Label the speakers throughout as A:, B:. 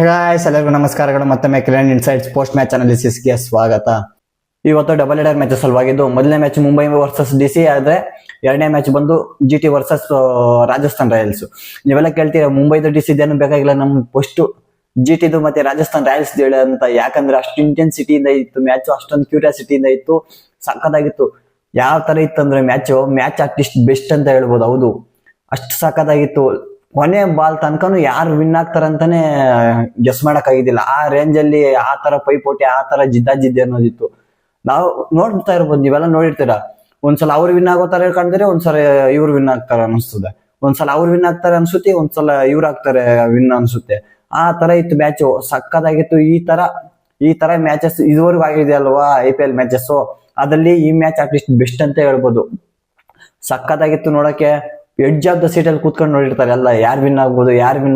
A: Guys ಎಲ್ಲರಿಗೂ ನಮಸ್ಕಾರಗಳು. ಮತ್ತೊಮ್ಮೆ ಕಿರಣ್ ಇನ್ಸೈಡ್ಸ್ ಪೋಸ್ಟ್ ಮ್ಯಾಚ್ ಅನಾಲಿಸಿಸ್ಗೆ ಸ್ವಾಗತ. ಇವತ್ತು ಡಬಲ್ ಹೆಡರ್ ಮ್ಯಾಚ್ ಸಲುವಾಗಿದ್ದು ಮೊದಲನೇ ಮ್ಯಾಚ್ ಮುಂಬೈ ವರ್ಸಸ್ ಡಿಸಿ ಆದ್ರೆ ಎರಡನೇ ಮ್ಯಾಚ್ ಬಂದು ಜಿಟಿ ವರ್ಸಸ್ ರಾಜಸ್ಥಾನ್ ರಾಯಲ್ಸ್. ನೀವೆಲ್ಲ ಕೇಳ್ತೀರಾ ಮುಂಬೈದು ಡಿಸಿ ಇದೇನು ಬೇಕಾಗಿಲ್ಲ, ನಮ್ ಫಸ್ಟ್ ಜಿಟಿದು ಮತ್ತೆ ರಾಜಸ್ಥಾನ್ ರಾಯಲ್ಸ್ ಹೇಳ ಅಂತ. ಯಾಕಂದ್ರೆ ಅಷ್ಟು ಇಂಟೆನ್ಸಿಟಿಯಿಂದ ಇತ್ತು ಮ್ಯಾಚ್, ಅಷ್ಟೊಂದು ಕ್ಯೂರಿಯಾಸಿಟಿಯಿಂದ ಇತ್ತು, ಸಖತ್ತಾಗಿತ್ತು. ಯಾವ ತರ ಇತ್ತು ಅಂದ್ರೆ ಮ್ಯಾಚ್ ಅಟ್ಲೀಸ್ಟ್ ಬೆಸ್ಟ್ ಅಂತ ಹೇಳ್ಬೋದು. ಹೌದು, ಅಷ್ಟು ಸಖತ್ತಾಗಿತ್ತು. ಕೊನೆ ಬಾಲ್ ತನಕನು ಯಾರು ವಿನ್ ಆಗ್ತಾರಂತಾನೆ ಗೆಸ್ ಮಾಡಕ್ ಆಗಿದ್ದಿಲ್ಲ. ಆ ರೇಂಜ್ ಅಲ್ಲಿ ಆ ತರ ಪೈಪೋಟಿ, ಆ ತರ ಜಿದ್ದಾಜಿದ್ದಿ ಅನ್ನೋದಿತ್ತು. ನಾವು ನೋಡ್ತಾ ಇರ್ಬೋದು, ನೀವೆಲ್ಲ ನೋಡಿರ್ತೀರಾ. ಒಂದ್ಸಲ ಅವ್ರು ವಿನ್ ಆಗೋತಾರೆ ಕಾಣ್ತಾರೆ, ಒಂದ್ಸಲ ಇವ್ರು ವಿನ್ ಆಗ್ತಾರೆ ಅನಿಸ್ತದೆ. ಒಂದ್ಸಲ ಅವ್ರು ವಿನ್ ಆಗ್ತಾರೆ ಅನ್ಸುತ್ತೆ, ಒಂದ್ಸಲ ಇವ್ರು ಆಗ್ತಾರೆ ವಿನ್ ಅನ್ಸುತ್ತೆ. ಆ ತರ ಇತ್ತು ಮ್ಯಾಚ್, ಸಕ್ಕತ್ತಾಗಿತ್ತು. ಈ ತರ ಮ್ಯಾಚಸ್ ಇದುವರೆಗೂ ಆಗಿದೆ ಅಲ್ವಾ IPL ಮ್ಯಾಚಸ್, ಅದ್ರಲ್ಲಿ ಈ ಮ್ಯಾಚ್ ಅಟ್ಲೀಸ್ಟ್ ಬೆಸ್ಟ್ ಅಂತ ಹೇಳ್ಬೋದು. ಸಕ್ಕತ್ತಾಗಿತ್ತು ನೋಡಕ್ಕೆ. ಎಡ್ಜ್ ಆಫ್ ದ ಸೀಟ್ ಅಲ್ಲಿ ಕೂತ್ಕೊಂಡು ನೋಡಿರ್ತಾರೆ ಎಲ್ಲ, ಯಾರು ವಿನ್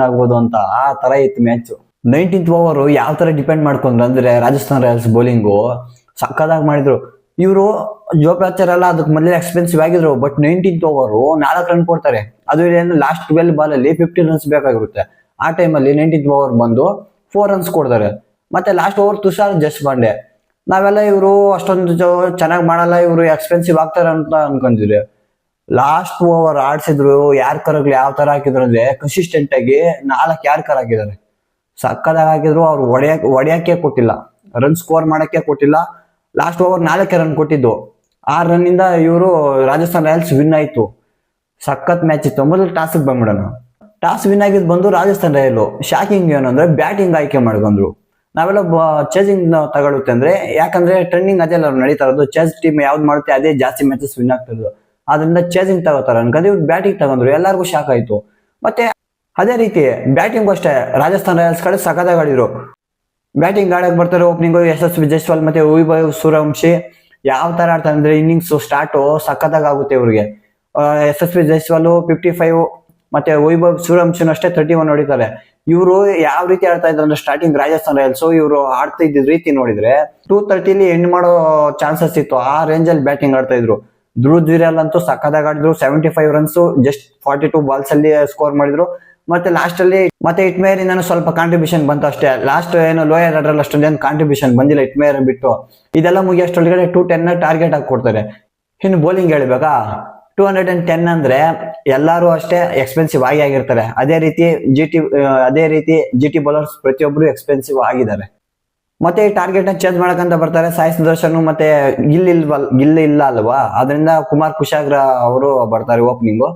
A: ಆಗ್ಬೋದು ಅಂತ. ಆ ತರ ಇತ್ತು ಮ್ಯಾಚ್. 19th ಓವರ್ ಯಾವ ತರ ಡಿಪೆಂಡ್ ಮಾಡ್ಕೊಂಡ್ರು ಅಂದ್ರೆ ರಾಜಸ್ಥಾನ್ ರಾಯಲ್ಸ್ ಬೌಲಿಂಗು ಸಕ್ಕದಾಗಿ ಮಾಡಿದ್ರು. ಇವರು ಜೋಪ್ರಾಚಾರ್ ಎಲ್ಲ ಅದಕ್ಕೆ ಮೊದಲೇ ಎಕ್ಸ್ಪೆನ್ಸಿವ್ ಆಗಿದ್ರು. ಬಟ್ 19th ಓವರ್ 4 ರನ್ ಕೊಡ್ತಾರೆ. ಅದು ಲಾಸ್ಟ್ 12 ಬಾಲ್ ಅಲ್ಲಿ 15 ರನ್ಸ್ ಬೇಕಾಗಿರುತ್ತೆ. ಆ ಟೈಮಲ್ಲಿ 19th ಓವರ್ ಬಂದು 4 ರನ್ಸ್ ಕೊಡ್ತಾರೆ. ಮತ್ತೆ ಲಾಸ್ಟ್ ಓವರ್ ತುಷಾರ್ ದೇಶಪಾಂಡೆ. ನಾವೆಲ್ಲ ಇವರು ಅಷ್ಟೊಂದು ಚೆನ್ನಾಗಿ ಮಾಡಲ್ಲ, ಇವರು ಎಕ್ಸ್ಪೆನ್ಸಿವ್ ಆಗ್ತಾರೆ ಅಂತ ಅನ್ಕೊಂಡಿದ್ರಿ. Last over ಆಡ್ಸಿದ್ರು. ಯಾರ್ಕರ್ಗಳು ಯಾವ ತರ ಹಾಕಿದ್ರು ಅಂದ್ರೆ ಕನ್ಸಿಸ್ಟೆಂಟ್ ಆಗಿ 4 ಯಾರ್ಕರ್ ಹಾಕಿದ್ದಾರೆ. ಸಕ್ಕದಾಗ ಹಾಕಿದ್ರು. ಅವ್ರು ಹೊಡೆಯಕ್ಕೆ ಕೊಟ್ಟಿಲ್ಲ, ರನ್ ಸ್ಕೋರ್ ಮಾಡಕ್ಕೆ ಕೊಟ್ಟಿಲ್ಲ. ಲಾಸ್ಟ್ ಓವರ್ 4 ರನ್ ಕೊಟ್ಟಿದ್ದು. 6 ರನ್ ಇಂದ ಇವರು ರಾಜಸ್ಥಾನ್ ರಾಯಲ್ಸ್ ವಿನ್ ಆಯ್ತು. ಸಖತ್ ಮ್ಯಾಚ್ ಇತ್ತು. ಮೊದಲು ಟಾಸ್ ಬಂದ್ಬಿಡೋಣ. ಟಾಸ್ ವಿನ್ ಆಗಿದ್ ಬಂದು ರಾಜಸ್ಥಾನ್ ರಾಯಲ್. ಶಾಕಿಂಗ್ ಏನಂದ್ರೆ ಬ್ಯಾಟಿಂಗ್ ಆಯ್ಕೆ ಮಾಡ್ಕೊಂಡ್ರು. ನಾವೆಲ್ಲ ಚೇಸಿಂಗ್ ತಗೊಳುತ್ತೆ ಅಂದ್ರೆ, ಯಾಕಂದ್ರೆ ಟ್ರೆಂಡಿಂಗ್ ಅದೆಲ್ಲ ನಡೀತಾ ಇರೋದು. ಚೇಸ್ ಟೀಮ್ ಯಾವ್ದು ಮಾಡುತ್ತೆ ಅದೇ ಜಾಸ್ತಿ ಮ್ಯಾಚಸ್ ವಿನ್ ಆಗ್ತಿರೋದು. ಅದರಿಂದ ಚೇಸಿಂಗ್ ತಗೋತಾರ ಅನ್ಕೊಂಡ್ರೆ ಇವ್ರು ಬ್ಯಾಟಿಂಗ್ ತಗೊಂಡ್ರು. ಎಲ್ಲರಿಗೂ ಶಾಕ್ ಆಯ್ತು. ಮತ್ತೆ ಅದೇ ರೀತಿ ಬ್ಯಾಟಿಂಗ್ ಅಷ್ಟೇ, ರಾಜಸ್ಥಾನ್ ರಾಯಲ್ಸ್ ಕಡೆ ಸಖತ್ತಾಗಿ ಆಡಿದ್ರು. ಬ್ಯಾಟಿಂಗ್ ಆಡಕ್ ಬರ್ತಾರೆ ಓಪನಿಂಗ್ ಯಶಸ್ವಿ ಜೈಸ್ವಾಲ್ ಮತ್ತೆ ವೈಭವ್ ಸೂರ್ಯವಂಶಿ. ಯಾವ ತರ ಆಡ್ತಾರೆ ಅಂದ್ರೆ ಇನ್ನಿಂಗ್ಸ್ ಸ್ಟಾರ್ಟ್ ಸಖತ್ತಾಗಿ ಆಗುತ್ತೆ ಇವ್ರಿಗೆ. ಯಶಸ್ವಿ ಜೈಸ್ವಾಲ್ 55 ಮತ್ತೆ ವೈಭವ್ ಸೂರ್ಯವಂಶಿನೂ ಅಷ್ಟೇ 31 ಹೊಡಿತಾರೆ. ಇವರು ಯಾವ ರೀತಿ ಆಡ್ತಾ ಇದ್ರು ಅಂದ್ರೆ ಸ್ಟಾರ್ಟಿಂಗ್ ರಾಜಸ್ಥಾನ್ ರಾಯಲ್ಸ್ ಇವರು ಆಡ್ತಾ ಇದ್ದ ರೀತಿ ನೋಡಿದ್ರೆ 230 ಎಂಡ್ ಮಾಡೋ ಚಾನ್ಸಸ್ ಇತ್ತು. ಆ ರೇಂಜ್ ಅಲ್ಲಿ ಬ್ಯಾಟಿಂಗ್ ಆಡ್ತಾ ಇದ್ರು. ಧ್ರುವ್ ಜುರೇಲ್ ಅಂತೂ ಸಖತ್ತಾಗಿ ಆಡಿದ್ರು. 75 ರನ್ಸ್ ಜಸ್ಟ್ 42 ಬಾಲ್ಸ್ ಅಲ್ಲಿ ಸ್ಕೋರ್ ಮಾಡಿದ್ರು. ಮತ್ತೆ ಲಾಸ್ಟ್ ಅಲ್ಲಿ ಮತ್ತೆ ಇಟ್ಮೇರ್ ಇಂದ ಸ್ವಲ್ಪ ಕಾಂಟ್ರಿಬ್ಯೂಷನ್ ಬಂತು ಅಷ್ಟೇ. ಲಾಸ್ಟ್ ಏನು ಲೋಯರ್ ಆರ್ಡರ್ ಅಷ್ಟೊಂದೇನು ಕಾಂಟ್ರಿಬ್ಯೂಷನ್ ಬಂದಿಲ್ಲ ಇಟ್ಮೇರ್ ಬಿಟ್ಟು. ಇದೆಲ್ಲ ಮುಗಿಯೋಷ್ಟೊಳಗಡೆ 210 ಟಾರ್ಗೆಟ್ ಹಾಕಿ ಕೊಡ್ತಾರೆ. ಇನ್ನು ಬೌಲಿಂಗ್ ಹೇಳ್ಬೇಕಾ, 210 ಅಂದ್ರೆ ಎಲ್ಲಾರು ಅಷ್ಟೇ ಎಕ್ಸ್ಪೆನ್ಸಿವ್ ಆಗಿರ್ತಾರೆ. ಅದೇ ರೀತಿ ಜಿಟಿ ಬೌಲರ್ಸ್ ಪ್ರತಿಯೊಬ್ರು ಎಕ್ಸ್ಪೆನ್ಸಿವ್ ಆಗಿದ್ದಾರೆ. ಮತ್ತೆ ಈ ಟಾರ್ಗೆಟ್ ನ ಚೇಂಜ್ ಮಾಡಕಂತ ಬರ್ತಾರೆ ಸಾಯಿ ಸುದರ್ಶನ್. ಮತ್ತೆ ಗಿಲ್ ಇಲ್ಲ ಅಲ್ವಾ, ಅದರಿಂದ ಕುಮಾರ್ ಕುಶಾಗ್ರ ಅವರು ಬರ್ತಾರೆ ಓಪನಿಂಗು.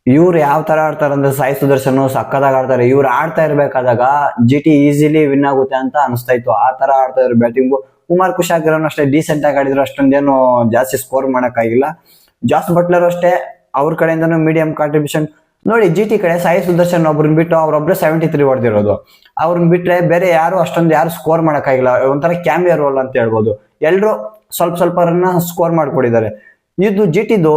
A: ಇವ್ರು ಯಾವ ತರ ಆಡ್ತಾರೆ ಅಂದ್ರೆ ಸಾಯಿ ಸುದರ್ಶನ್ ಸಕ್ಕದಾಗ ಆಡ್ತಾರೆ. ಇವ್ರು ಆಡ್ತಾ ಇರ್ಬೇಕಾದಾಗ ಜಿಟಿ ಈಸಿಲಿ ವಿನ್ ಆಗುತ್ತೆ ಅಂತ ಅನಿಸ್ತಾ ಇತ್ತು. ಆ ತರ ಆಡ್ತಾ ಇದ್ರು ಬ್ಯಾಟಿಂಗು. ಕುಮಾರ್ ಕುಶಾಗ್ರನು ಅಷ್ಟೇ ಡೀಸೆಂಟ್ ಆಗಿ ಆಡಿದ್ರು. ಅಷ್ಟೊಂದೇನು ಜಾಸ್ತಿ ಸ್ಕೋರ್ ಮಾಡಕ್ ಆಗಿಲ್ಲ. ಜಾಸ್ ಬಟ್ಲರ್ ಅಷ್ಟೇ ಅವ್ರ ಕಡೆಯಿಂದನೂ ಮೀಡಿಯಂ ಕಾಂಟ್ರಿಬ್ಯೂಷನ್. ನೋಡಿ ಜಿಟಿ ಕಡೆ ಸಾಯಿ ಸುದರ್ಶನ್ ಒಬ್ರನ್ನ ಬಿಟ್ಟು ಅವ್ರೊಬ್ರು 73 ಹೊಡೆದಿರೋದು. ಅವ್ರನ್ನ ಬಿಟ್ರೆ ಬೇರೆ ಯಾರು ಸ್ಕೋರ್ ಮಾಡಕ್ಕಾಗಿಲ್ಲ. ಒಂಥರ ಕ್ಯಾಮಿಯೋ ರೋಲ್ ಅಂತ ಹೇಳ್ಬೋದು. ಎಲ್ರು ಸ್ವಲ್ಪ ರನ್ನ ಸ್ಕೋರ್ ಮಾಡ್ಕೊಡಿದ್ದಾರೆ. ಇದು ಜಿಟಿದು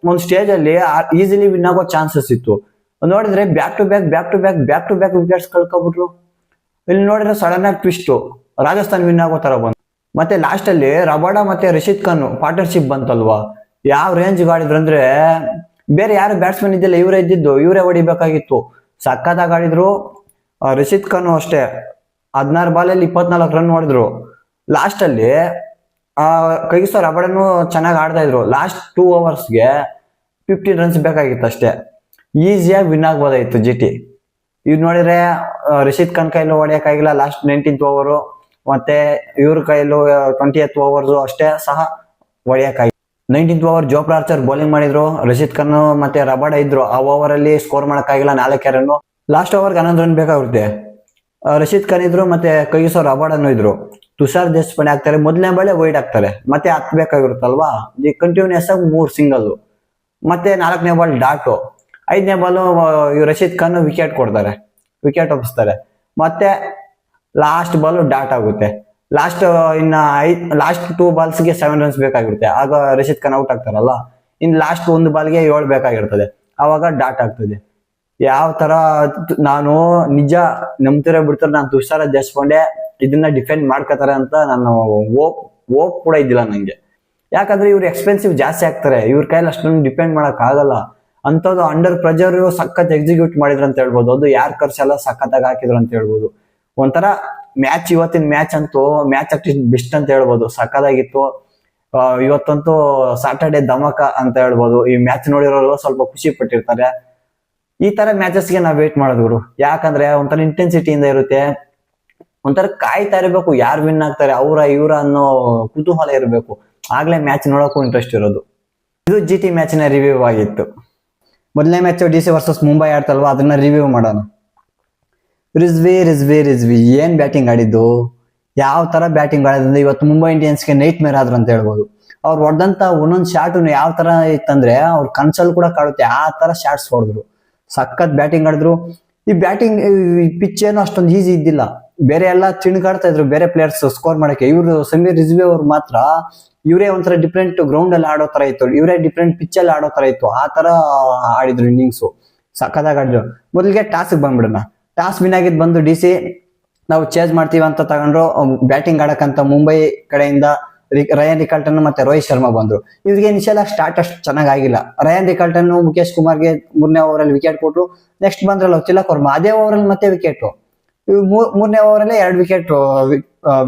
A: ಒಂದ್ ಸ್ಟೇಜ್ ಅಲ್ಲಿ ಈಸಿಲಿ ವಿನ್ ಆಗೋ ಚಾನ್ಸಸ್ ಇತ್ತು. ನೋಡಿದ್ರೆ ಬ್ಯಾಕ್ ಟು ಬ್ಯಾಕ್ ವಿಕೆಟ್ಸ್ ಕಳ್ಕೊಬಿಟ್ರು. ಇಲ್ಲಿ ನೋಡಿದ್ರೆ ಸಡನ್ ಆಗಿ ಟ್ವಿಸ್ಟ್, ರಾಜಸ್ಥಾನ್ ವಿನ್ ಆಗೋ ತರ ಬಂತು. ಮತ್ತೆ ಲಾಸ್ಟ್ ಅಲ್ಲಿ ರಬಾಡಾ ಮತ್ತೆ ರಶೀದ್ ಖಾನ್ ಪಾರ್ಟ್ನರ್ಶಿಪ್ ಬಂತಲ್ವಾ, ಯಾವ ರೇಂಜ್ ಆಡಿದ್ರು ಅಂದ್ರೆ ಬೇರೆ ಯಾರು ಬ್ಯಾಟ್ಸ್ಮನ್ ಇದ್ದಿಲ್ಲ, ಇವರೇ ಹೊಡಿಬೇಕಾಗಿತ್ತು. ಸಕ್ಕತ್ತಾಗಿ ಆಡಿದ್ರು. ರಶೀದ್ ಖಾನ್ ಅಷ್ಟೇ 16 ಬಾಲಲ್ಲಿ 24 ರನ್ ಹೊಡೆದ್ರು. ಲಾಸ್ಟ್ ಅಲ್ಲಿ ಕೈಗಿಸೋ ರಬಾಡನು ಚೆನ್ನಾಗಿ ಆಡ್ತಾ ಇದ್ರು. ಲಾಸ್ಟ್ 2 ಓವರ್ಸ್ಗೆ 15 ರನ್ಸ್ ಬೇಕಾಗಿತ್ತು ಅಷ್ಟೇ. ಈಸಿಯಾಗಿ ವಿನ್ ಆಗ್ಬೋದಾಗಿತ್ತು ಜಿಟಿ. ಇವ್ ನೋಡಿದ್ರೆ ರಶೀದ್ ಖಾನ್ ಕೈಲೂ ಹೊಡೆಯಕ್ಕಾಗಿಲ್ಲ ಲಾಸ್ಟ್ 19th ಓವರು. ಮತ್ತೆ ಇವ್ರ ಕೈಲೂ 20th ಓವರ್ಸ್ ಅಷ್ಟೇ ಸಹ ಹೊಡೆಯಕ್ಕಾಗಿಲ್ಲ. 19th ಓವರ್ ಜೋಪ್ರಾಚಾರ್ ಬೌಲಿಂಗ್ ಮಾಡಿದ್ರು. ರಶೀದ್ ಖಾನ್ ಮತ್ತೆ ರಬಾಡ ಇದ್ರು. ಆ ಓವರ್ ಅಲ್ಲಿ ಸ್ಕೋರ್ ಮಾಡಕ್ಕಾಗಿಲ್ಲ 4 ರನ್. ಲಾಸ್ಟ್ ಓವರ್ಗೆ 11 ರನ್ ಬೇಕಾಗುತ್ತೆ. ರಶೀದ್ ಖಾನ್ ಇದ್ರು ಮತ್ತೆ ಕೈಗಿಸೋ ರಬಾಡನು ಇದ್ರು. ತುಷಾರ್ ದೇಶಪಾಂಡೆ ಹಾಕ್ತಾರೆ. ಮೊದಲನೇ ಬಾಳೆ ವೈಡ್ ಹಾಕ್ತಾರೆ. ಮತ್ತೆ 10 ಬೇಕಾಗಿರುತ್ತಲ್ವಾ, ಕಂಟಿನ್ಯೂಸ್ ಆಗಿ 3 ಸಿಂಗಲ್. ಮತ್ತೆ 4ನೇ ಬಾಲ್ ಡಾಟು. 5ನೇ ಬಾಲ್ ರಶೀದ್ ಖಾನ್ ವಿಕೆಟ್ ಒಪ್ಪಿಸ್ತಾರೆ. ಮತ್ತೆ ಲಾಸ್ಟ್ ಬಾಲ್ ಡಾಟ್ ಆಗುತ್ತೆ. ಲಾಸ್ಟ್ 2 ಬಾಲ್ಸ್ಗೆ 7 ರನ್ಸ್ ಬೇಕಾಗಿರುತ್ತೆ. ಆಗ ರಶೀದ್ ಖಾನ್ ಔಟ್ ಆಗ್ತಾರಲ್ಲ. ಇನ್ ಲಾಸ್ಟ್ 1 ಬಾಲ್ಗೆ 7 ಬೇಕಾಗಿರ್ತದೆ. ಅವಾಗ ಡಾಟ್ ಆಗ್ತದೆ. ಯಾವ ತರ ನಾನು ನಿಜ ನಂಬ್ತಿರೋ ಬಿಡ್ತಾರೆ, ನಾನು ತುಷಾರ ದೇಶಪಾಂಡೆ ಇದನ್ನ ಡಿಫೆಂಡ್ ಮಾಡ್ಕೋತಾರೆ ಅಂತ ನಾನು ಹೋಪ್ ಕೂಡ ಇದ್ದಿಲ್ಲ ನಂಗೆ. ಯಾಕಂದ್ರೆ ಇವ್ರು ಎಕ್ಸ್ಪೆನ್ಸಿವ್ ಜಾಸ್ತಿ ಆಗ್ತಾರೆ. ಇವ್ರ ಕೈಯಲ್ಲಿ ಅಷ್ಟೊಂದು ಡಿಪೆಂಡ್ ಮಾಡಕ್ ಆಗಲ್ಲ. ಅಂತದ್ದು ಅಂಡರ್ ಪ್ರೆಷರ್ ಸಖತ್ ಎಕ್ಸಿಕ್ಯೂಟ್ ಮಾಡಿದ್ರು ಅಂತ ಹೇಳ್ಬೋದು. ಅದು ಯಾರ್ಕರ್ಸ್ ಎಲ್ಲ ಸಖತ್ತಾಗಿ ಹಾಕಿದ್ರು ಅಂತ ಹೇಳ್ಬೋದು. ಒಂಥರ ಮ್ಯಾಚ್, ಇವತ್ತಿನ ಮ್ಯಾಚ್ ಅಂತೂ ಮ್ಯಾಚ್ ಆಕ್ಟಿವ್ ಬೆಸ್ಟ್ ಅಂತ ಹೇಳ್ಬೋದು. ಸಖತ್ತಾಗಿತ್ತು. ಇವತ್ತಂತೂ ಸಾಟರ್ಡೆ ಧಮಾಕ ಅಂತ ಹೇಳ್ಬೋದು. ಈ ಮ್ಯಾಚ್ ನೋಡಿರೋರು ಸ್ವಲ್ಪ ಖುಷಿ ಪಟ್ಟಿರ್ತಾರೆ. ಈ ತರ ಮ್ಯಾಚಸ್ಗೆ ನಾವ್ ವೇಟ್ ಮಾಡೋದು, ಯಾಕಂದ್ರೆ ಒಂಥರ ಇಂಟೆನ್ಸಿಟಿಯಿಂದ ಇರುತ್ತೆ. ಒಂಥರ ಕಾಯ್ತಾ ಇರಬೇಕು, ಯಾರು ವಿನ್ ಆಗ್ತಾರೆ ಅವರ ಇವರ ಅನ್ನೋ ಕುತೂಹಲ ಇರಬೇಕು. ಆಗ್ಲೇ ಮ್ಯಾಚ್ ನೋಡೋಕ್ಕೂ ಇಂಟ್ರೆಸ್ಟ್ ಇರೋದು. ಇದು GT ಮ್ಯಾಚಿನ ರಿವ್ಯೂ ಆಗಿತ್ತು. ಮೊದಲನೇ ಮ್ಯಾಚ್ DC ವರ್ಸಸ್ ಮುಂಬೈ ಆಡ್ತಲ್ವಾ, ಅದನ್ನ ರಿವ್ಯೂ ಮಾಡೋಣ. ರಿಜ್ವಿ ಏನ್ ಬ್ಯಾಟಿಂಗ್ ಆಡಿದ್ದು, ಯಾವ ತರ ಬ್ಯಾಟಿಂಗ್ ಆಡಿದ್ರೆ ಇವತ್ತು ಮುಂಬೈ ಇಂಡಿಯನ್ಸ್ಗೆ ನೈಟ್ ಮೇರ್ ಆದ್ರು ಅಂತ ಹೇಳ್ಬೋದು. ಅವ್ರು ಹೊಡೆದಂತ ಒಂದೊಂದ್ ಶಾಟ್ ಯಾವ ತರ ಇತ್ತಂದ್ರೆ ಅವ್ರ ಕನ್ಸಲ್ಲಿ ಕೂಡ ಕಾಡುತ್ತೆ, ಆ ತರ ಶಾಟ್ಸ್ ಹೊಡೆದ್ರು. ಸಖತ್ ಬ್ಯಾಟಿಂಗ್ ಆಡಿದ್ರು. ಈ ಬ್ಯಾಟಿಂಗ್ ಪಿಚ್ ಏನು ಅಷ್ಟೊಂದು ಈಸಿ ಇದ್ದಿಲ್ಲ. ಬೇರೆ ಎಲ್ಲ ತಿಣ್ಗಾಡ್ತಾ ಇದ್ರು ಬೇರೆ ಪ್ಲೇಯರ್ಸ್ ಸ್ಕೋರ್ ಮಾಡಕ್ಕೆ. ಇವ್ರು ಸಮೀರ್ ರಿಜ್ವಿ ಅವ್ರು ಮಾತ್ರ ಇವರೇ ಒಂಥರ ಡಿಫ್ರೆಂಟ್ ಗ್ರೌಂಡ್ ಅಲ್ಲಿ ಆಡೋ ತರ ಇತ್ತು, ಇವರೇ ಡಿಫ್ರೆಂಟ್ ಪಿಚ್ ಅಲ್ಲಿ ಆಡೋ ತರ ಇತ್ತು. ಆ ತರ ಆಡಿದ್ರು ಇನ್ನಿಂಗ್ಸು, ಸಖತ್ತಾಗಿ ಆಡಿದ್ರು. ಮೊದಲಿಗೆ ಟಾಸ್ಗೆ ಬಂದ್ಬಿಡೋಣ. ಟಾಸ್ ವಿನ್ ಆಗಿದ್ ಬಂದು DC. ನಾವು ಚೇಂಜ್ ಮಾಡ್ತೀವಿ ಅಂತ ತಗೊಂಡ್ರು. ಬ್ಯಾಟಿಂಗ್ ಆಡಕ್ಕಂತ ಮುಂಬೈ ಕಡೆಯಿಂದ ರಯಾನ್ ರಿಕಾಲ್ಟನ್ ಮತ್ತೆ ರೋಹಿತ್ ಶರ್ಮಾ ಬಂದ್ರು. ಇವ್ರಿಗೆ ಇನಿಷಿಯಲ್ ಸ್ಟಾರ್ಟ್ ಅಷ್ಟು ಚೆನ್ನಾಗಿಲ್ಲ. ರಯಾನ್ ರಿಕಾಲ್ಟನ್ ಮುಖೇಶ್ ಕುಮಾರ್ಗೆ 3ನೇ ಓವರಲ್ಲಿ ವಿಕೆಟ್ ಕೊಟ್ರು. ನೆಕ್ಸ್ಟ್ ಬಂದ್ರಲ್ಲ ತಿಲಕ್ ವರ್ಮಾ, ಅದೇ ಓವರಲ್ಲಿ ಮತ್ತೆ ವಿಕೆಟ್. 3ನೇ ಓವರಲ್ಲೇ 2 ವಿಕೆಟ್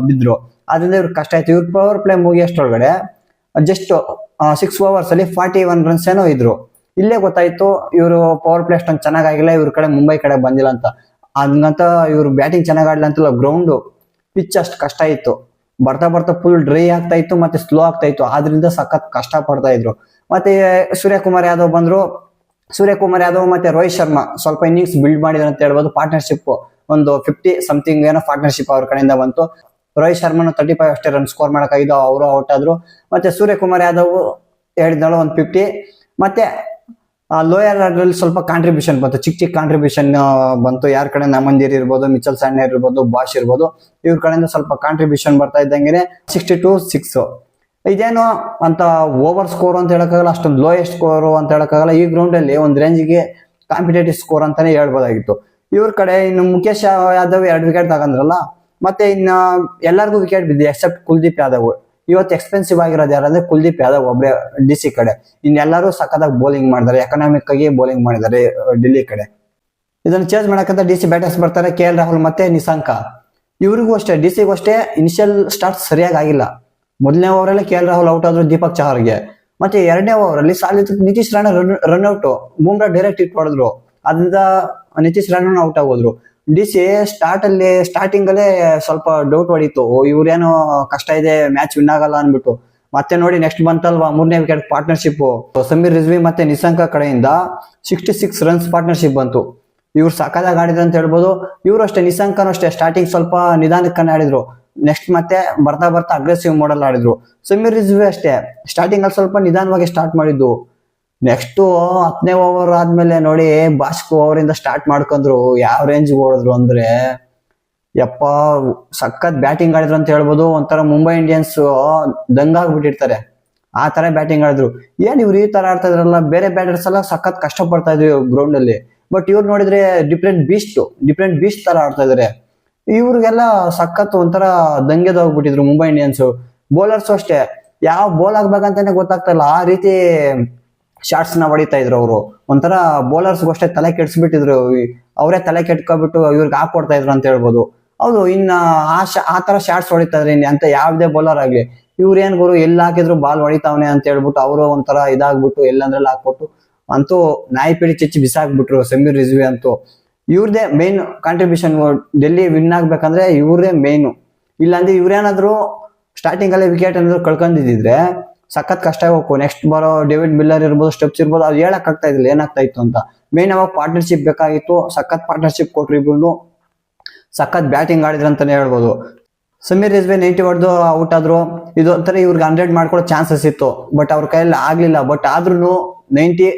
A: ಬಿದ್ರು. ಅದರಿಂದ ಇವ್ರಿಗೆ ಕಷ್ಟ ಆಯ್ತು. ಇವ್ರ ಪವರ್ ಪ್ಲೇ ಮುಗಿಯೋಷ್ಟೊಳಗಡೆ ಜಸ್ಟ್ 6 overs ಅಲ್ಲಿ 41 runs ಏನೋ ಇದ್ರು. ಇಲ್ಲೇ ಗೊತ್ತಾಯ್ತು ಇವರು ಪವರ್ ಪ್ಲೇ ಅಷ್ಟೊಂದು ಚೆನ್ನಾಗಿಲ್ಲ, ಇವ್ರ ಕಡೆ ಮುಂಬೈ ಕಡೆ ಬಂದಿಲ್ಲ ಅಂತ. ಹಂಗಂತ ಇವ್ರು ಬ್ಯಾಟಿಂಗ್ ಚೆನ್ನಾಗ್ ಆಡ್ಲ ಅಂತಲ್ಲ, ಗ್ರೌಂಡ್ ಪಿಚ್ ಅಷ್ಟು ಕಷ್ಟ ಇತ್ತು. ಬರ್ತಾ ಬರ್ತಾ ಫುಲ್ ಡ್ರೈ ಆಗ್ತಾ ಇತ್ತು, ಮತ್ತೆ ಸ್ಲೋ ಆಗ್ತಾ ಇತ್ತು. ಆದ್ರಿಂದ ಸಖತ್ ಕಷ್ಟ ಪಡ್ತಾ ಇದ್ರು. ಮತ್ತೆ ಸೂರ್ಯಕುಮಾರ್ ಯಾದವ್ ಬಂದ್ರು. ಸೂರ್ಯಕುಮಾರ್ ಯಾದವ್ ಮತ್ತೆ ರೋಹಿತ್ ಶರ್ಮಾ ಸ್ವಲ್ಪ ಇನ್ನಿಂಗ್ಸ್ ಬಿಲ್ಡ್ ಮಾಡಿದ್ರು ಅಂತ ಹೇಳ್ಬೋದು. ಪಾರ್ಟ್ನರ್ಶಿಪ್ ಒಂದು 50 ಸಮಥಿಂಗ್ ಏನೋ ಪಾರ್ಟ್ನರ್ಶಿಪ್ ಅವ್ರ ಕಡೆಯಿಂದ ಬಂತು. ರೋಹಿತ್ ಶರ್ಮಾನು 35 ಅಷ್ಟೇ ರನ್ ಸ್ಕೋರ್ ಮಾಡಕ್ಕಾಗಿದ್ದು, ಅವರು ಔಟ್ ಆದ್ರು. ಮತ್ತೆ ಸೂರ್ಯಕುಮಾರ್ ಯಾದವ್ ಹೇಳಿದ್ನಲ್ಲ ಒಂದು 50. ಮತ್ತೆ ಲೋಯರ್ ಆರ್ಡರ್ ಸ್ವಲ್ಪ ಕಾಂಟ್ರಿಬ್ಯೂಷನ್ ಬಂತು, ಚಿಕ್ಕ ಕಾಂಟ್ರಿಬ್ಯೂಷನ್ ಬಂತು. ಯಾರ ಕಡೆ ನಮಂದಿರ್ ಇರ್ಬೋದು, ಮಿಚಲ್ ಸ್ಯಾಂಡ್ನರ್ ಇರ್ಬೋದು, ಬಾಷ್ ಇರ್ಬೋದು, ಇವ್ರ ಕಡೆಯಿಂದ ಸ್ವಲ್ಪ ಕಾಂಟ್ರಿಬ್ಯೂಷನ್ ಬರ್ತಾ ಇದ್ದಂಗೆ 62-6. ಇದೇನು ಅಂತ ಓವರ್ ಸ್ಕೋರ್ ಅಂತ ಹೇಳಕ್ಕಾಗಲ್ಲ, ಅಷ್ಟೊಂದು ಲೋಯೆಸ್ಟ್ ಸ್ಕೋರ್ ಅಂತ ಹೇಳಕ್ಕಾಗಲ್ಲ. ಈ ಗ್ರೌಂಡ್ ಅಲ್ಲಿ ಒಂದು ರೇಂಜ್ಗೆ ಕಾಂಪಿಟೇಟಿವ್ ಸ್ಕೋರ್ ಅಂತಾನೆ ಹೇಳ್ಬೋದಾಗಿತ್ತು. ಇವ್ರ ಕಡೆ ಇನ್ನು ಮುಖೇಶ್ ಯಾದವ್ 2 ವಿಕೆಟ್ ತಗೊಂಡ್ರಲ್ಲ. ಮತ್ತೆ ಇನ್ನ ಎಲ್ಲರಿಗೂ ವಿಕೆಟ್ ಬಿದ್ದಿದೆ ಎಕ್ಸೆಪ್ಟ್ ಕುಲ್ದೀಪ್ ಯಾದವ್. ಇವತ್ತು ಎಕ್ಸ್ಪೆನ್ಸಿವ್ ಆಗಿರೋದು ಯಾರಂದ್ರೆ ಕುಲ್ದೀಪ್ ಯಾದವ್ ಒಬ್ಬರೇ DC ಕಡೆ. ಇನ್ನೆಲ್ಲರೂ ಸಖತ್ತಾಗಿ ಬೌಲಿಂಗ್ ಮಾಡಿದ್ದಾರೆ, ಎಕನಾಮಿಕ್ ಆಗಿ ಬೌಲಿಂಗ್ ಮಾಡಿದ್ದಾರೆ ಡೆಲ್ಲಿ ಕಡೆ. ಇದನ್ನು ಚೇಂಜ್ ಮಾಡಕ್ಕಂತ DC ಬ್ಯಾಟರ್ಸ್ ಬರ್ತಾರೆ, KL ರಾಹುಲ್ ಮತ್ತೆ ನಿಶಾಂಕ. ಇವ್ರಿಗೂ ಅಷ್ಟೇ, DCಗೂ ಅಷ್ಟೇ ಇನಿಷಿಯಲ್ ಸ್ಟಾರ್ಟ್ ಸರಿಯಾಗಿ ಆಗಿಲ್ಲ. ಮೊದಲನೇ ಓವರಲ್ಲಿ KL ರಾಹುಲ್ ಔಟ್ ಆದ್ರು ದೀಪಕ್ ಚಹರ್ಗೆ. ಮತ್ತೆ 2ನೇ ಓವರಲ್ಲಿ ಸಾಲಿತ್ Nitish Rana run out, Bumrah direct hit ಹೊಡೆದ್ರು. ಅದರಿಂದ ನಿತೀಶ್ ರಾಣಾ ಔಟ್ ಆಗೋದ್ರು. DC ಸ್ಟಾರ್ಟಿಂಗ್ ಅಲ್ಲೇ ಸ್ವಲ್ಪ ಡೌಟ್ ಹೊಡಿತು, ಇವ್ರೇನೋ ಕಷ್ಟ ಇದೆ, ಮ್ಯಾಚ್ ವಿನ್ ಆಗಲ್ಲ ಅನ್ಬಿಟ್ಟು. ಮತ್ತೆ ನೋಡಿ ನೆಕ್ಸ್ಟ್ ಬಂತಲ್ವಾ 3ನೇ ವಿಕೆಟ್ ಪಾರ್ಟ್ನರ್ಶಿಪ್ ಸಮೀರ್ ರಿಜ್ವಿ ಮತ್ತೆ ನಿಶಾಂಕ ಕಡೆಯಿಂದ 66 runs ಪಾರ್ಟ್ನರ್ಶಿಪ್ ಬಂತು. ಇವ್ರು ಸಕಾಲಾಗಿ ಆಡಿದ್ರು ಅಂತ ಹೇಳ್ಬೋದು. ಇವ್ರು ಅಷ್ಟೇ, ನಿಶಾಂಕನೂ ಅಷ್ಟೇ ಸ್ಟಾರ್ಟಿಂಗ್ ಸ್ವಲ್ಪ ನಿಧಾನಕ್ಕನೆ ಆಡಿದ್ರು. ನೆಕ್ಸ್ಟ್ ಮತ್ತೆ ಬರ್ತಾ ಬರ್ತಾ ಅಗ್ರೆಸಿವ್ ಮಾಡಲ್ ಆಡಿದ್ರು. ಸಮೀರ್ ರಿಜ್ವಿ ಅಷ್ಟೇ ಸ್ಟಾರ್ಟಿಂಗ್ ಅಲ್ಲಿ ಸ್ವಲ್ಪ ನಿಧಾನವಾಗಿ ಸ್ಟಾರ್ಟ್ ಮಾಡಿದ್ದು. ನೆಕ್ಸ್ಟ್ 10ನೇ ಓವರ್ ಆದ್ಮೇಲೆ ನೋಡಿ ಬಾಸ್ಕ್ ಓವರ್ ಇಂದ ಸ್ಟಾರ್ಟ್ ಮಾಡ್ಕೊಂಡ್ರು. ಯಾವ ರೇಂಜ್ ಓಡಿದ್ರು ಅಂದ್ರೆ ಯಪ್ಪ, ಸಖತ್ ಬ್ಯಾಟಿಂಗ್ ಆಡಿದ್ರು ಅಂತ ಹೇಳ್ಬೋದು. ಒಂಥರ ಮುಂಬೈ ಇಂಡಿಯನ್ಸ್ ದಂಗಾಗ್ಬಿಟ್ಟಿರ್ತಾರೆ ಆ ತರ ಬ್ಯಾಟಿಂಗ್ ಆಡಿದ್ರು. ಏನ್ ಇವ್ರು ಈ ತರ ಆಡ್ತಾ ಇದ್ರಲ್ಲ, ಬೇರೆ ಬ್ಯಾಟರ್ಸ್ ಎಲ್ಲ ಸಖತ್ ಕಷ್ಟ ಪಡ್ತಾ ಇದ್ವಿ ಗ್ರೌಂಡ್ ಅಲ್ಲಿ. ಬಟ್ ಇವ್ರು ನೋಡಿದ್ರೆ ಡಿಫ್ರೆಂಟ್ ಬೀಸ್ಟ್ ತರ ಆಡ್ತಾ ಇದಾರೆ. ಇವ್ರಿಗೆಲ್ಲ ಸಖತ್ ಒಂಥರ ದಂಗೆದೋಗ್ಬಿಟ್ಟಿದ್ರು ಮುಂಬೈ ಇಂಡಿಯನ್ಸ್. ಬೌಲರ್ಸ್ ಅಷ್ಟೇ, ಯಾವ ಬೋಲ್ ಆಗ್ಬೇಕಂತಾನೆ ಗೊತ್ತಾಗ್ತಾ ಇಲ್ಲ, ಆ ರೀತಿ ಶಾರ್ಟ್ಸ್ ನ ಹೊಡಿತಾ ಇದ್ರು ಅವರು. ಒಂಥರ ಬೌಲರ್ಸ್ ಅಷ್ಟೇ ತಲೆ ಕೆಡ್ಸ್ಬಿಟ್ಟಿದ್ರು, ಅವರೇ ತಲೆ ಕೆಟ್ಕೊಬಿಟ್ಟು ಇವ್ರಿಗೆ ಹಾಕೊಡ್ತಾ ಇದ್ರು ಅಂತ ಹೇಳ್ಬೋದು. ಹೌದು, ಇನ್ನ ಆ ತರ ಶಾರ್ಟ್ಸ್ ಹೊಡಿತಾ ಇದ್ರಿ ಅಂತ ಯಾವ್ದೇ ಬೌಲರ್ ಆಗ್ಲಿ, ಇವ್ರ ಏನ್ ಗುರು ಎಲ್ಲಿ ಹಾಕಿದ್ರು ಬಾಲ್ ಹೊಡಿತಾವನೆ ಅಂತ ಹೇಳ್ಬಿಟ್ಟು ಅವರು ಒಂಥರ ಇದಾಗ್ಬಿಟ್ಟು ಎಲ್ಲಂದ್ರಲ್ಲಿ ಹಾಕ್ಬಿಟ್ಟು ಅಂತೂ ನಾಯಿ ಪಿಡಿ ಚಿಚ್ಚಿ ಬಿಸಾಕ್ಬಿಟ್ರು ಸಮೀರ್ ರಿಜ್ವಿ ಅಂತೂ. ಇವ್ರದೇ ಮೇನ್ ಕಾಂಟ್ರಿಬ್ಯೂಷನ್, ಡೆಲ್ಲಿ ವಿನ್ ಆಗ್ಬೇಕಂದ್ರೆ ಇವ್ರದೇ ಮೇನ್. ಇಲ್ಲಾಂದ್ರೆ ಇವ್ರೇನಾದ್ರು ಸ್ಟಾರ್ಟಿಂಗ್ ಅಲ್ಲೇ ವಿಕೆಟ್ ಏನಾದ್ರು ಕಳ್ಕೊಂಡಿದ್ರೆ ಸಖತ್ ಕಷ್ಟ ಹೋಗ್ಬೇಕು. ನೆಕ್ಸ್ಟ್ ಬರೋ ಡೇವಿಡ್ ಮಿಲ್ಲರ್ ಇರ್ಬೋದು, ಸ್ಟೆಪ್ಸ್ ಇರ್ಬೋದು, ಅದು ಹೇಳಕ್ ಆಗ್ತಾ ಇದ್ದಿಲ್ಲ ಏನಾಗ್ತಾ ಇತ್ತು ಅಂತ. ಮೇನ್ ಅವಾಗ ಪಾರ್ಟ್ನರ್ಶಿಪ್ ಬೇಕಾಗಿತ್ತು, ಸಖತ್ ಪಾರ್ಟ್ನರ್ಶಿಪ್ ಕೊಟ್ರು ಇಬ್ರು. ಸಖತ್ ಬ್ಯಾಟಿಂಗ್ ಆಡಿದ್ರು ಅಂತಾನೆ ಹೇಳ್ಬೋದು. ಸಮೀರ್ ರಿಜ್ವಿ 90 ಹೊಡೆದು ಔಟ್ ಆದ್ರು. ಇದು ಒಂಥರ ಇವ್ರಿಗೆ 100 ಮಾಡ್ಕೊಳ್ಳೋ ಚಾನ್ಸಸ್ ಇತ್ತು, ಬಟ್ ಅವ್ರ ಕೈಯಲ್ಲಿ ಆಗ್ಲಿಲ್ಲ. ಬಟ್ ಆದ್ರೂ 90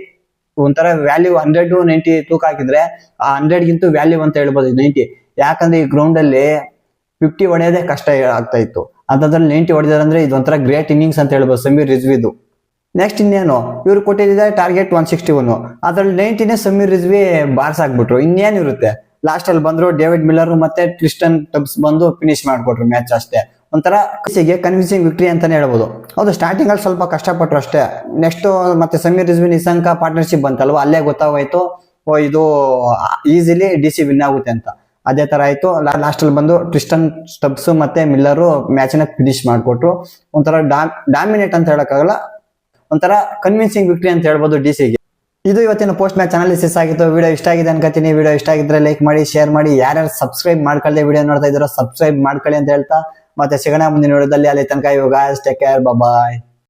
A: ಒಂಥರ ವ್ಯಾಲ್ಯೂ, 100-90 ತೂಕ ಹಾಕಿದ್ರೆ ಆ 100ಗಿಂತ ವ್ಯಾಲ್ಯೂ ಅಂತ ಹೇಳ್ಬೋದು 90. ಯಾಕಂದ್ರೆ ಈ ಗ್ರೌಂಡ್ ಅಲ್ಲಿ 50 ಹೊಡೆಯೋದೇ ಕಷ್ಟ ಆಗ್ತಾ ಇತ್ತು, ಅಂತದ್ರಲ್ಲಿ 90 ಹೊಡೆದಾರಂದ್ರೆ ಇದು ಒಂಥರ ಗ್ರೇಟ್ ಇನ್ನಿಂಗ್ಸ್ ಅಂತ ಹೇಳ್ಬೋದು ಸಮೀರ್ ರಿಜ್ವಿದು. ನೆಕ್ಸ್ಟ್ ಇನ್ನೇನು ಇವ್ರು ಕೊಟ್ಟಿದ್ದಾರೆ ಟಾರ್ಗೆಟ್ 161, ಅದ್ರಲ್ಲಿ 90ನೇ ಸಮೀರ್ ರಿಜ್ವಿ ಬಾರ್ಸ್ ಹಾಕ್ಬಿಟ್ರು. ಇನ್ನೇನಿರುತ್ತೆ, ಲಾಸ್ಟ್ ಅಲ್ಲಿ ಬಂದ್ರು ಡೇವಿಡ್ ಮಿಲ್ಲರ್ ಮತ್ತೆ ಟ್ರಿಸ್ಟನ್ ಟಬ್ಸ್ ಬಂದು ಫಿನಿಶ್ ಮಾಡ್ಕೊಟ್ರು ಮ್ಯಾಚ್ ಅಷ್ಟೇ. ಒಂಥರ ಡಿಸಿಗೆ ಕನ್ವಿನ್ಸಿಂಗ್ ವಿಕ್ಟರಿ ಅಂತಾನೆ ಹೇಳ್ಬೋದು. ಹೌದು, ಸ್ಟಾರ್ಟಿಂಗ್ ಅಲ್ಲಿ ಸ್ವಲ್ಪ ಕಷ್ಟಪಟ್ರು ಅಷ್ಟೇ. ನೆಕ್ಸ್ಟ್ ಮತ್ತೆ ಸಮೀರ್ ರಿಜ್ವಿ ನಿಶಾಂಕ ಪಾರ್ಟ್ನರ್ಶಿಪ್ ಬಂತಲ್ವಾ, ಅಲ್ಲೇ ಗೊತ್ತಾಗೋಯ್ತು ಓ ಇದು ಈಸಿಲಿ ಡಿಸಿ ವಿನ್ ಆಗುತ್ತೆ ಅಂತ. ಅದೇ ತರ ಆಯ್ತು. ಲಾಸ್ಟ್ ಅಲ್ಲಿ ಬಂದು ಟ್ರಿಸ್ಟನ್ ಸ್ಟಬ್ಸ್ ಮತ್ತೆ ಮಿಲ್ಲರ್ ಮ್ಯಾಚ್ ನ ಫಿನಿಶ್ ಮಾಡ್ಕೊಟ್ರು. ಒಂಥರ ಡಾಮಿನೇಟ್ ಅಂತ ಹೇಳಕ್ಕಾಗಲ್ಲ, ಒಂಥರ ಕನ್ವಿನ್ಸಿಂಗ್ ವಿಕ್ಟರಿ ಅಂತ ಹೇಳ್ಬೋದು ಡಿಸಿಗೆ. ಇದು ಇವತ್ತಿನ ಪೋಸ್ಟ್ ಮ್ಯಾಚ್ ಅನಾಲಿಸಿಸ್ ಆಗಿತ್ತು. ವಿಡಿಯೋ ಇಷ್ಟ ಆಗಿದೆ ಅನ್ಕೋತೀನಿ. ವಿಡಿಯೋ ಇಷ್ಟ ಆಗಿದ್ರೆ ಲೈಕ್ ಮಾಡಿ, ಶೇರ್ ಮಾಡಿ. ಯಾರ್ಯಾರು ಸಬ್ಸ್ಕ್ರೈಬ್ ಮಾಡ್ಕೊಳ್ಳಿ ವಿಡಿಯೋ ನೋಡ್ತಾ ಇದ್ದೀರೋ ಸಬ್ಸ್ಕ್ರೈಬ್ ಮಾಡ್ಕೊಳ್ಳಿ ಅಂತ ಹೇಳ್ತಾ ಮತ್ತೆ ಸಿಗೋಣ ಮುಂದಿನ ವಿಡಿಯೋದಲ್ಲಿ. ಅಲ್ಲಿ ತನಕ ಇವಾಗ ಟೇಕ್ ಕೇರ್, ಬಾಯ್.